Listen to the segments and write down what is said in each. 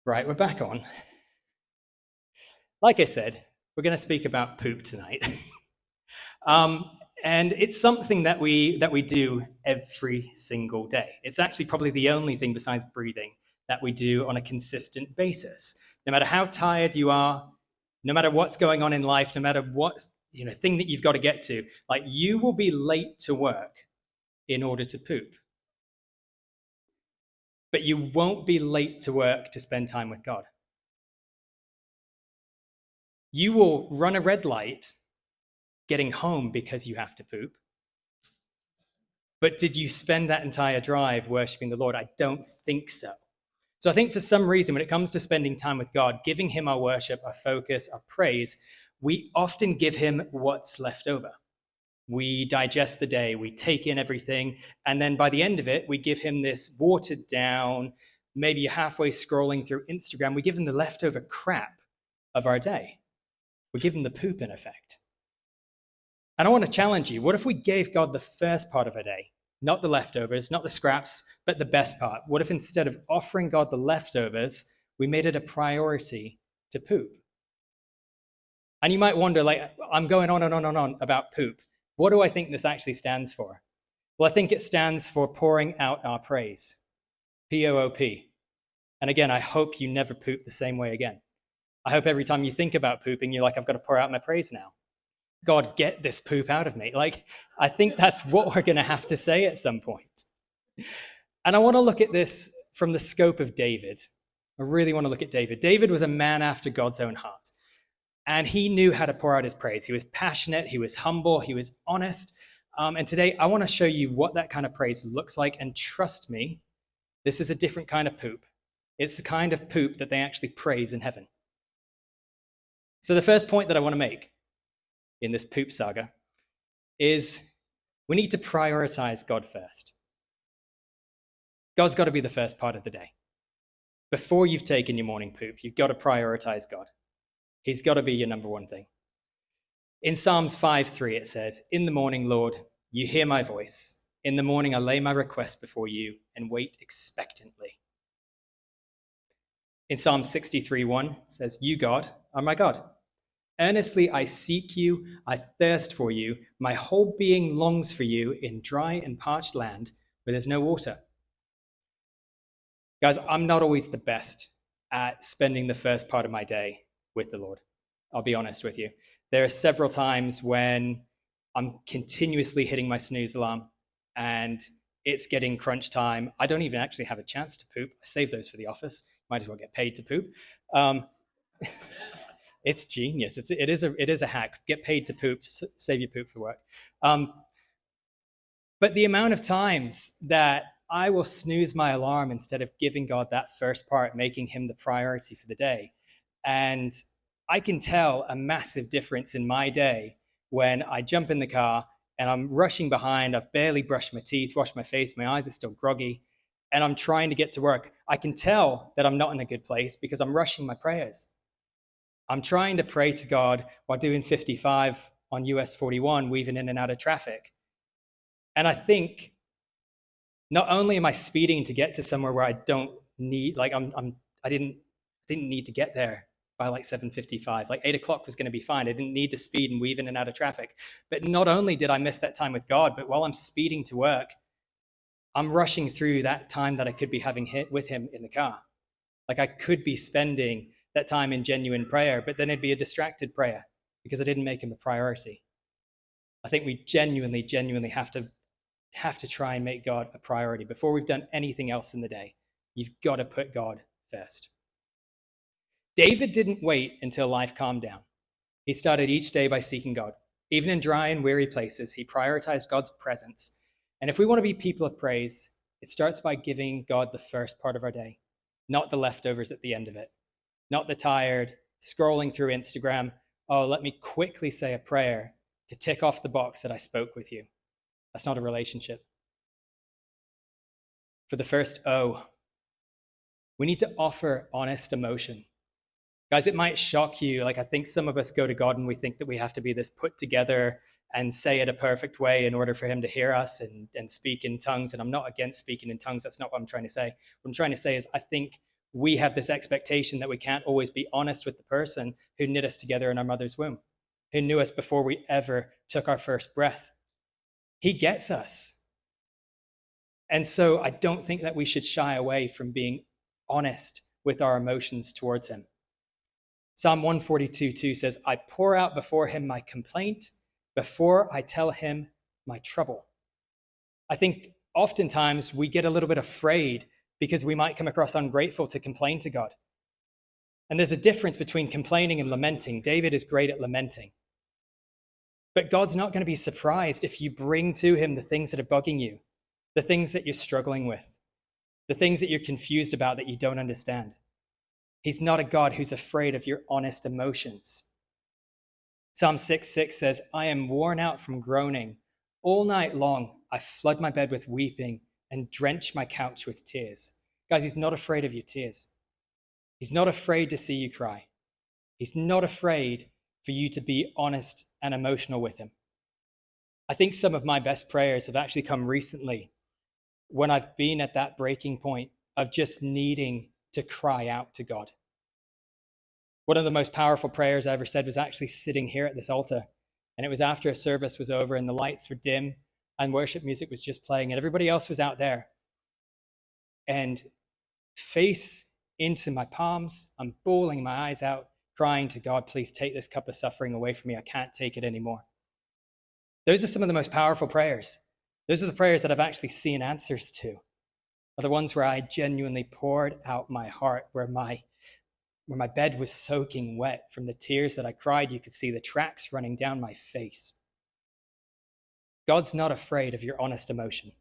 Right, we're back on. Like I said, we're going to speak about poop tonight. um, and it's something that we do every single day. It's actually probably the only thing besides breathing that we do on a consistent basis. No matter how tired you are, no matter what's going on in life, no matter what thing that you've got to get to, like you will be late to work in order to poop. But you won't be late to work to spend time with God. You will run a red light getting home because you have to poop. But did you spend that entire drive worshiping the Lord? I don't think so. So I think for some reason, when it comes to spending time with God, giving him our worship, our focus, our praise, we often give him what's left over. We digest the day, we take in everything, and then by the end of it, we give him this watered down, maybe you're halfway scrolling through Instagram, we give him the leftover crap of our day. We give him the poop in effect. And I want to challenge you. What if we gave God the first part of our day, not the leftovers, not the scraps, but the best part? What if instead of offering God the leftovers, we made it a priority to poop? And you might wonder, like, I'm going on and on and on about poop. What do I think this actually stands for? Well, I think it stands for pouring out our praise. P.O.O.P. And again, I hope you never poop the same way again. I hope every time you think about pooping, you're like, I've got to pour out my praise now. God, get this poop out of me. Like, I think that's what we're going to have to say at some point. And I want to look at this from the scope of David. I really want to look at David. David was a man after God's own heart. And he knew how to pour out his praise. He was passionate, he was humble, he was honest. And today I want to show you what that kind of praise looks like. And trust me, this is a different kind of poop. It's the kind of poop that they actually praise in heaven. So the first point that I want to make in this poop saga is we need to prioritize God first. God's got to be the first part of the day. Before you've taken your morning poop, you've got to prioritize God. He's got to be your number one thing. In Psalms 5:3, it says, "In the morning, Lord, you hear my voice. In the morning, I lay my request before you and wait expectantly." In Psalm 63:1, it says, "You, God, are my God. Earnestly I seek you, I thirst for you. My whole being longs for you in dry and parched land where there's no water." Guys, I'm not always the best at spending the first part of my day with the Lord. I'll be honest with you. There are several times when I'm continuously hitting my snooze alarm and it's getting crunch time. I don't even actually have a chance to poop. I save those for the office. Might as well get paid to poop. It's genius. It is a hack. Get paid to poop. Save your poop for work. But the amount of times that I will snooze my alarm instead of giving God that first part, making him the priority for the day. And I can tell a massive difference in my day when I jump in the car and I'm rushing behind. I've barely brushed my teeth, washed my face. My eyes are still groggy. And I'm trying to get to work. I can tell that I'm not in a good place because I'm rushing my prayers. I'm trying to pray to God while doing 55 on US 41, weaving in and out of traffic. And I think not only am I speeding to get to somewhere where I don't need, like I didn't need to get there by like 7:55. Like 8 o'clock was going to be fine. I didn't need to speed and weave in and out of traffic. But not only did I miss that time with God, but while I'm speeding to work, I'm rushing through that time that I could be having hit with him in the car. Like I could be spending that time in genuine prayer, but then it'd be a distracted prayer because I didn't make him a priority. I think we genuinely have to try and make God a priority before we've done anything else in the day. You've got to put God first. David didn't wait until life calmed down. He started each day by seeking God. Even in dry and weary places, he prioritized God's presence. And if we want to be people of praise, it starts by giving God the first part of our day, not the leftovers at the end of it, not the tired, scrolling through Instagram. Oh, let me quickly say a prayer to tick off the box that I spoke with you. That's not a relationship. For the first O, we need to offer honest emotion. Guys, it might shock you. Like I think some of us go to God and we think that we have to be this put together and say it a perfect way in order for him to hear us and speak in tongues. And I'm not against speaking in tongues. That's not what I'm trying to say. What I'm trying to say is I think we have this expectation that we can't always be honest with the person who knit us together in our mother's womb, who knew us before we ever took our first breath. He gets us. And so I don't think that we should shy away from being honest with our emotions towards him. Psalm 142:2 says, I pour out before him my complaint, before I tell him my trouble. I think oftentimes we get a little bit afraid because we might come across ungrateful to complain to God. And there's a difference between complaining and lamenting. David is great at lamenting. But God's not going to be surprised if you bring to him the things that are bugging you, the things that you're struggling with, the things that you're confused about that you don't understand. He's not a God who's afraid of your honest emotions. Psalm 6:6 says, I am worn out from groaning. All night long, I flood my bed with weeping and drench my couch with tears. Guys, he's not afraid of your tears. He's not afraid to see you cry. He's not afraid for you to be honest and emotional with him. I think some of my best prayers have actually come recently when I've been at that breaking point of just needing to cry out to God. One of the most powerful prayers I ever said was actually sitting here at this altar. And it was after a service was over and the lights were dim and worship music was just playing and everybody else was out there. And face into my palms, I'm bawling my eyes out, crying to God, please take this cup of suffering away from me. I can't take it anymore. Those are some of the most powerful prayers. Those are the prayers that I've actually seen answers to, are the ones where I genuinely poured out my heart, where my bed was soaking wet from the tears that I cried. You could see the tracks running down my face. God's not afraid of your honest emotion.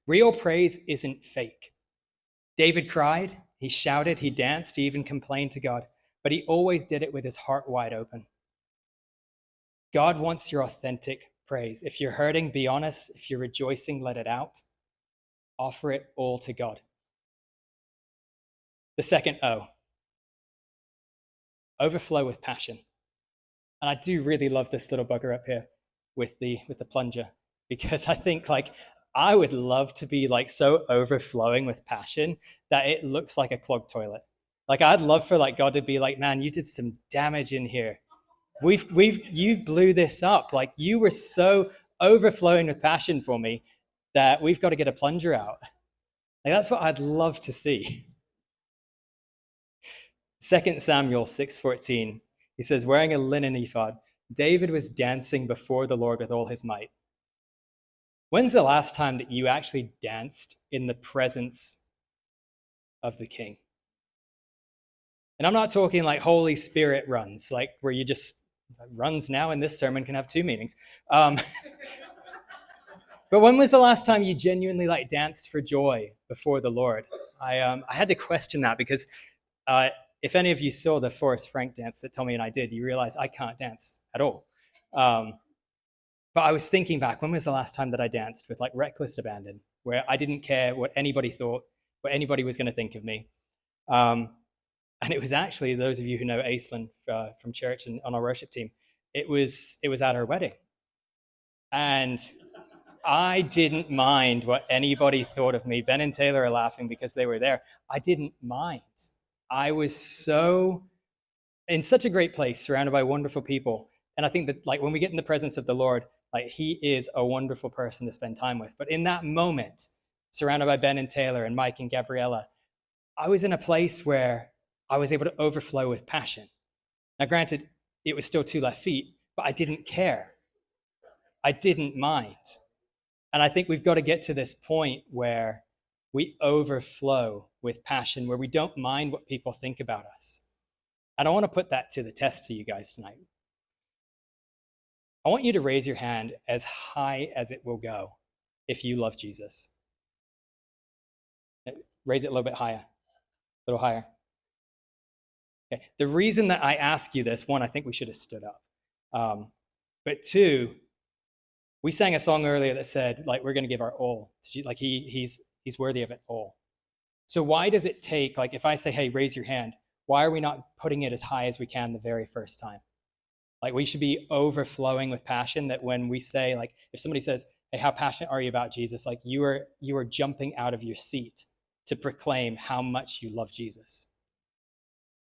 Real praise isn't fake. David cried, he shouted, he danced, he even complained to God, but he always did it with his heart wide open. God wants your authentic praise. If you're hurting, be honest. If you're rejoicing, let it out. Offer it all to God. The second O, overflow with passion. And I do really love this little bugger up here with the plunger, because I think I would love to be so overflowing with passion that it looks like a clogged toilet. I'd love for God to be like, man, you did some damage in here. You blew this up. You were so overflowing with passion for me that we've got to get a plunger out. That's what I'd love to see. 2 Samuel 6:14, he says, wearing a linen ephod, David was dancing before the Lord with all his might. When's the last time that you actually danced in the presence of the King? And I'm not talking Holy Spirit runs, where you just runs now in this sermon can have two meanings. But when was the last time you genuinely danced for joy before the Lord? I had to question that because if any of you saw the Forrest Frank dance that Tommy and I did, you realize I can't dance at all. But I was thinking back, when was the last time that I danced with reckless abandon, where I didn't care what anybody thought, what anybody was going to think of me. And it was actually, those of you who know Aislinn from church and on our worship team, it was at her wedding. And I didn't mind what anybody thought of me. Ben and Taylor are laughing because they were there. I didn't mind. I was in such a great place, surrounded by wonderful people. And I think that when we get in the presence of the Lord, he is a wonderful person to spend time with. But in that moment, surrounded by Ben and Taylor and Mike and Gabriella, I was in a place where I was able to overflow with passion. Now, granted, it was still 2 left feet, but I didn't care. I didn't mind. And I think we've got to get to this point where we overflow with passion, where we don't mind what people think about us. And I want to put that to the test to you guys tonight. I want you to raise your hand as high as it will go if you love Jesus. Raise it a little bit higher, a little higher. Okay. The reason that I ask you this, one, I think we should have stood up. But two, we sang a song earlier that said, we're going to give our all. He's worthy of it all. So why does it take, if I say, hey, raise your hand, why are we not putting it as high as we can the very first time? We should be overflowing with passion, that when we say, if somebody says, hey, how passionate are you about Jesus? You are jumping out of your seat to proclaim how much you love Jesus.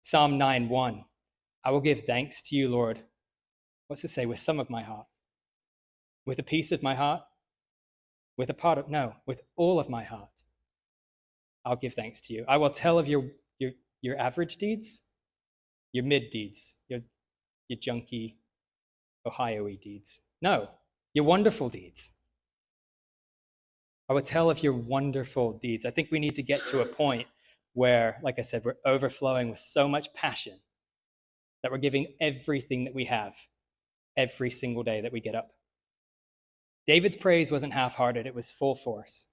Psalm 9:1, I will give thanks to you, Lord. What's it say? With some of my heart. With a piece of my heart? With a part of, no, with all of my heart. I'll give thanks to you. I will tell of your average deeds, your mid deeds, your junky, Ohio-y deeds. No, your wonderful deeds. I will tell of your wonderful deeds. I think we need to get to a point where, like I said, we're overflowing with so much passion that we're giving everything that we have every single day that we get up. David's praise wasn't half-hearted, it was full force.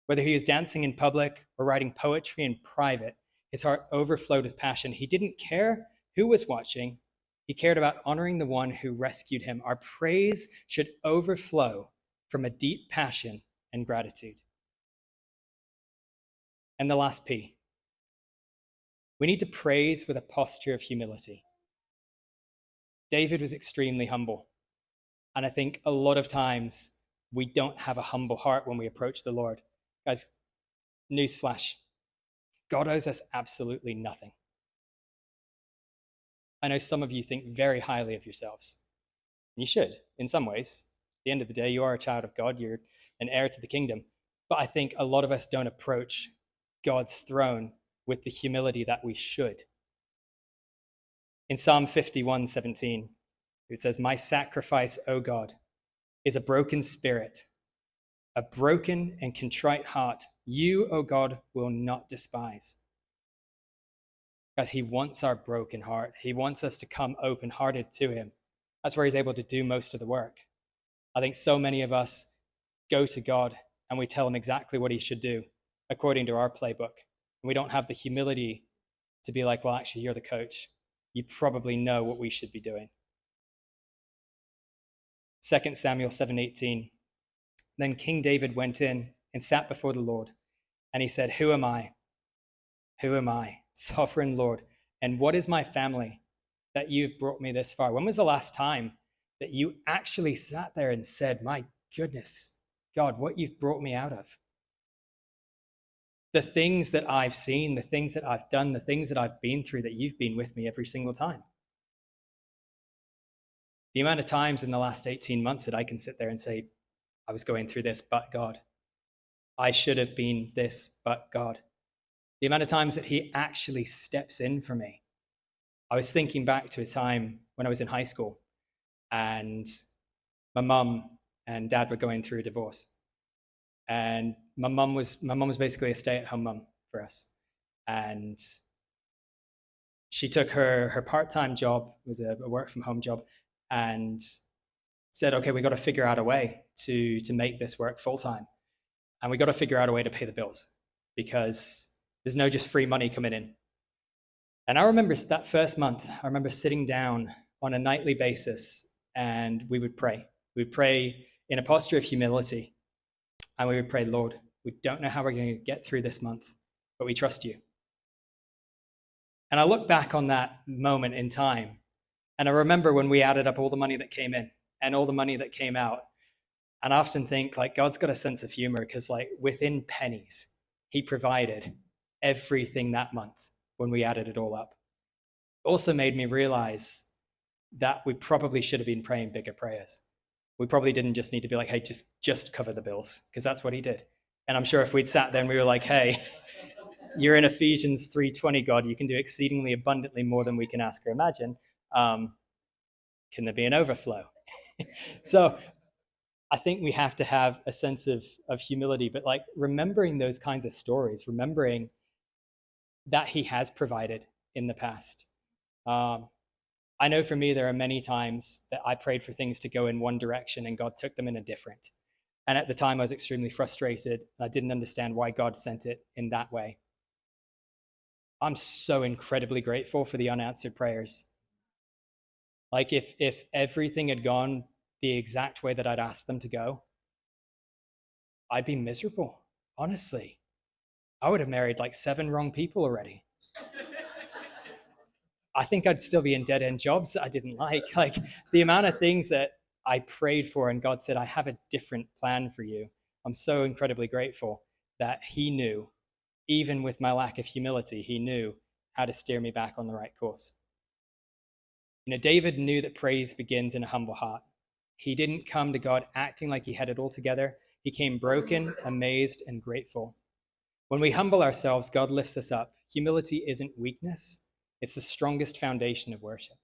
Whether he was dancing in public or writing poetry in private, his heart overflowed with passion. He didn't care who was watching. He cared about honoring the one who rescued him. Our praise should overflow from a deep passion and gratitude. And the last P. We need to praise with a posture of humility. David was extremely humble. And I think a lot of times we don't have a humble heart when we approach the Lord. Guys, newsflash, God owes us absolutely nothing. I know some of you think very highly of yourselves. And you should, in some ways. At the end of the day, you are a child of God. You're an heir to the kingdom. But I think a lot of us don't approach God's throne with the humility that we should. In Psalm 51:17, it says, my sacrifice, O God, is a broken spirit, a broken and contrite heart. You, O God, will not despise. Because he wants our broken heart. He wants us to come open-hearted to him. That's where he's able to do most of the work. I think so many of us go to God and we tell him exactly what he should do according to our playbook. And we don't have the humility to be like, well, actually, you're the coach. You probably know what we should be doing. 2 Samuel 7:18. Then King David went in and sat before the Lord, and he said, who am I? Who am I, sovereign Lord? And what is my family that you've brought me this far? When was the last time that you actually sat there and said, my goodness, God, what you've brought me out of? The things that I've seen, the things that I've done, the things that I've been through, that you've been with me every single time. The amount of times in the last 18 months that I can sit there and say, I was going through this, but God. I should have been this, but God. The amount of times that he actually steps in for me. I was thinking back to a time when I was in high school and my mum and dad were going through a divorce. And my mum was basically a stay-at-home mum for us. And she took her part-time job, it was a work-from-home job, and said, okay, we got to figure out a way to make this work full-time. And we got to figure out a way to pay the bills because there's no just free money coming in. And I remember that first month, I remember sitting down on a nightly basis and we would pray. We would pray in a posture of humility. And we would pray, Lord, we don't know how we're going to get through this month, but we trust you. And I look back on that moment in time, and I remember when we added up all the money that came in and all the money that came out. And I often think, like, God's got a sense of humor because, like, within pennies, he provided everything that month when we added it all up. It also made me realize that we probably should have been praying bigger prayers. We probably didn't just need to be like, hey, just cover the bills, because that's what he did. And I'm sure if we'd sat there and we were like, hey, you're in Ephesians 3:20, God, you can do exceedingly abundantly more than we can ask or imagine. Can there be an overflow? So I think we have to have a sense of humility, but like remembering those kinds of stories, remembering that he has provided in the past. I know for me, there are many times that I prayed for things to go in one direction and God took them in a different. And at the time I was extremely frustrated. And I didn't understand why God sent it in that way. I'm so incredibly grateful for the unanswered prayers. Like if everything had gone the exact way that I'd asked them to go, I'd be miserable, honestly. I would have married like 7 wrong people already. I think I'd still be in dead-end jobs that I didn't like. Like the amount of things that I prayed for and God said, I have a different plan for you. I'm so incredibly grateful that he knew even with my lack of humility, he knew how to steer me back on the right course. David knew that praise begins in a humble heart. He didn't come to God acting like he had it all together. He came broken, amazed, and grateful. When we humble ourselves, God lifts us up. Humility isn't weakness. It's the strongest foundation of worship.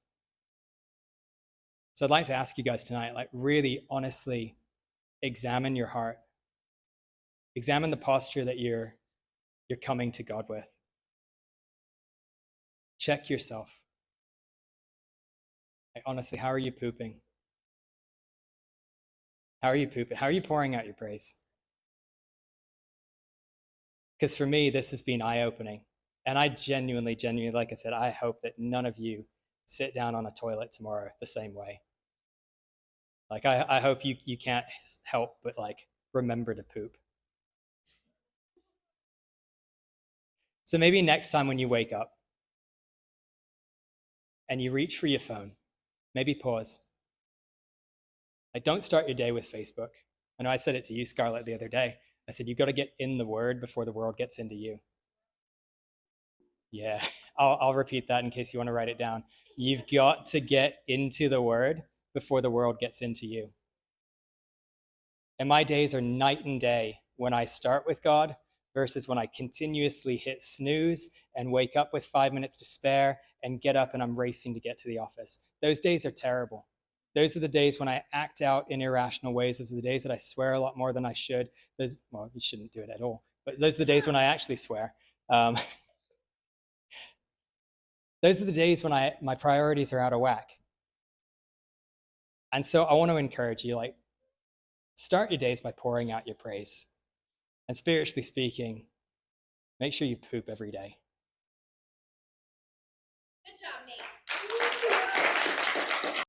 So I'd like to ask you guys tonight, really honestly examine your heart. Examine the posture that you're coming to God with. Check yourself. Honestly, how are you pooping? How are you pooping? How are you pouring out your praise? Because for me, this has been eye-opening. And I genuinely, like I said, I hope that none of you sit down on a toilet tomorrow the same way. I hope you can't help but remember to poop. So maybe next time when you wake up and you reach for your phone, maybe pause. Don't start your day with Facebook. I know I said it to you, Scarlett, the other day. I said, you've got to get in the word before the world gets into you. Yeah, I'll repeat that in case you want to write it down. You've got to get into the word before the world gets into you. And my days are night and day when I start with God versus when I continuously hit snooze and wake up with 5 minutes to spare and get up and I'm racing to get to the office. Those days are terrible. Those are the days when I act out in irrational ways. Those are the days that I swear a lot more than I should. Well, you shouldn't do it at all. But those are the days when I actually swear. Those are the days when my priorities are out of whack. And so I want to encourage you, start your days by pouring out your praise. And spiritually speaking, make sure you poop every day. Good job, Nate.